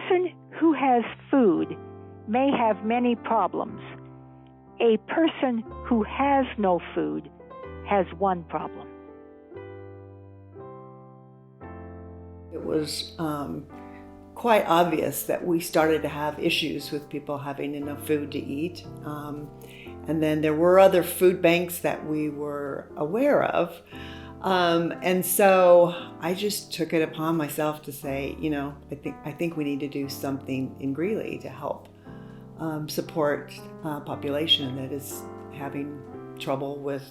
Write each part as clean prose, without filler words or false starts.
person who has food may have many problems. A person who has no food has one problem. It was quite obvious that we started to have issues with people having enough food to eat. And then there were other food banks that we were aware of. And so I just took it upon myself to say, I think we need to do something in Greeley to help support a population that is having trouble with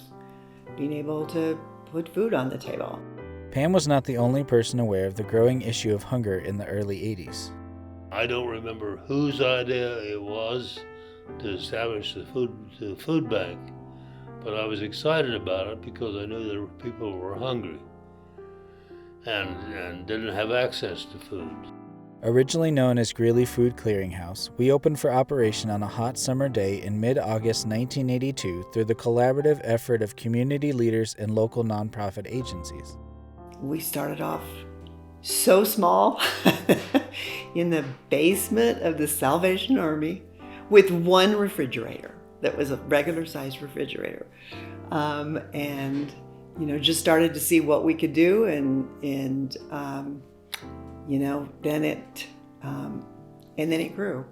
being able to put food on the table. Pam was not the only person aware of the growing issue of hunger in the early 80s. I don't remember whose idea it was to establish the food bank, but I was excited about it because I knew that people were hungry and didn't have access to food. Originally known as Greeley Food Clearinghouse, we opened for operation on a hot summer day in mid-August 1982 through the collaborative effort of community leaders and local nonprofit agencies. We started off so small in the basement of the Salvation Army with one refrigerator that was a regular sized refrigerator. And just started to see what we could do and then it grew.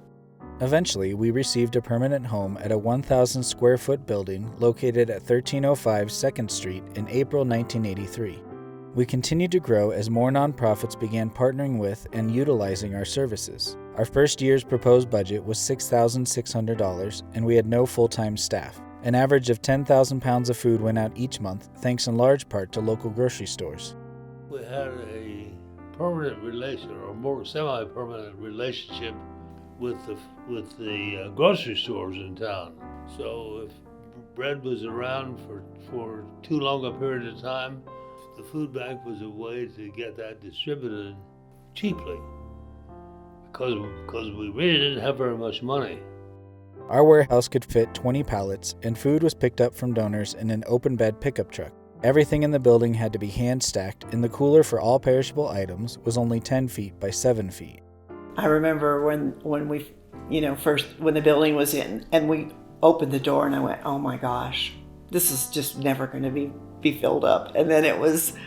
Eventually, we received a permanent home at a 1,000 square foot building located at 1305 2nd Street in April 1983. We continued to grow as more nonprofits began partnering with and utilizing our services. Our first year's proposed budget was $6,600, and we had no full-time staff. An average of 10,000 pounds of food went out each month, thanks in large part to local grocery stores. We had a permanent relation, or more semi-permanent relationship with the grocery stores in town. So if bread was around for too long a period of time, the food bank was a way to get that distributed cheaply because we really didn't have very much money. Our warehouse could fit 20 pallets, and food was picked up from donors in an open bed pickup truck. Everything in the building had to be hand stacked, and the cooler for all perishable items was only 10 feet by 7 feet. I remember when we, when the building was in, and we opened the door, and I went, oh my gosh, this is just never going to be filled up. And then it wasn't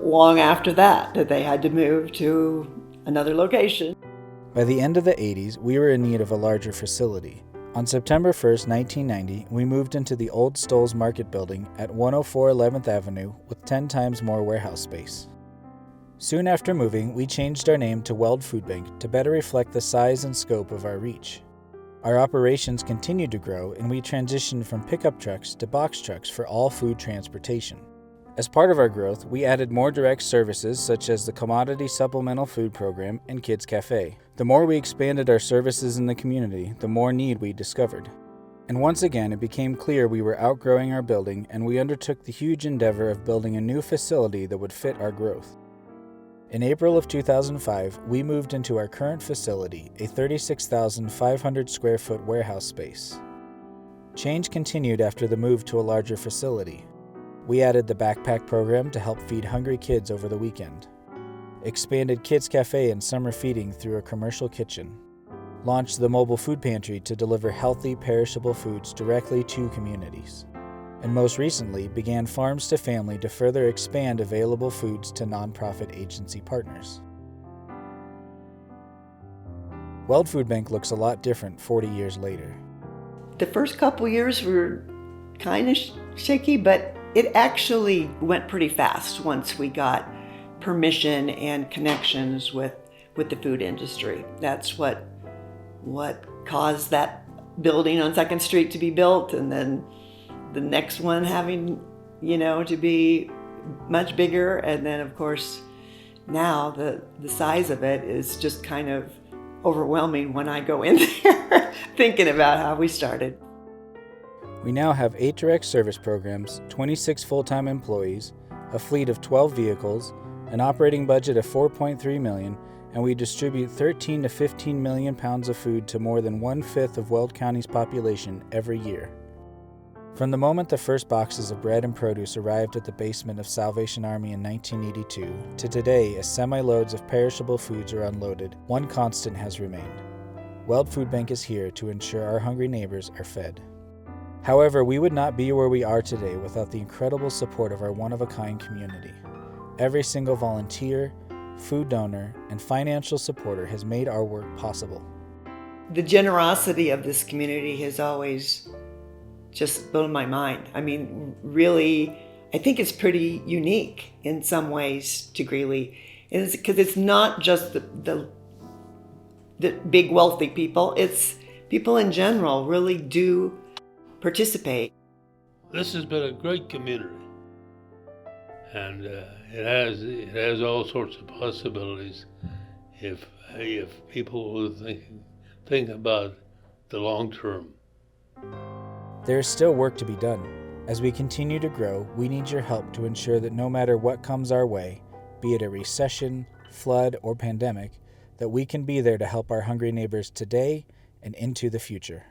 long after that they had to move to another location. By the end of the 80s, we were in need of a larger facility. On September 1st, 1990, we moved into the old Stoles Market building at 104 11th Avenue with 10 times more warehouse space. Soon after moving, we changed our name to Weld Food Bank to better reflect the size and scope of our reach. Our operations continued to grow, and we transitioned from pickup trucks to box trucks for all food transportation. As part of our growth, we added more direct services such as the Commodity Supplemental Food Program and Kids Cafe. The more we expanded our services in the community, the more need we discovered. And once again, it became clear we were outgrowing our building, and we undertook the huge endeavor of building a new facility that would fit our growth. In April of 2005, we moved into our current facility, a 36,500 square foot warehouse space. Change continued after the move to a larger facility. We added the backpack program to help feed hungry kids over the weekend, expanded Kids Cafe and summer feeding through a commercial kitchen, launched the mobile food pantry to deliver healthy, perishable foods directly to communities, and most recently began Farms to Family to further expand available foods to nonprofit agency partners. Weld Food Bank looks a lot different 40 years later. The first couple years were kind of shaky, but it actually went pretty fast once we got permission and connections with the food industry. That's what caused that building on 2nd Street to be built, and then the next one having, to be much bigger. And then, of course, now the size of it is just kind of overwhelming when I go in there thinking about how we started. We now have 8 direct service programs, 26 full-time employees, a fleet of 12 vehicles, an operating budget of $4.3 million, and we distribute 13 to 15 million pounds of food to more than 1/5 of Weld County's population every year. From the moment the first boxes of bread and produce arrived at the basement of Salvation Army in 1982 to today, as semi-loads of perishable foods are unloaded, one constant has remained. Weld Food Bank is here to ensure our hungry neighbors are fed. However, we would not be where we are today without the incredible support of our one-of-a-kind community. Every single volunteer, food donor, and financial supporter has made our work possible. The generosity of this community has always just blown my mind. I mean, really, I think it's pretty unique in some ways to Greeley. And it's because it's not just the big wealthy people, it's people in general really do participate. This has been a great community, and it has all sorts of possibilities if people will think about the long term. There is still work to be done. As we continue to grow, we need your help to ensure that no matter what comes our way, be it a recession, flood, or pandemic, that we can be there to help our hungry neighbors today and into the future.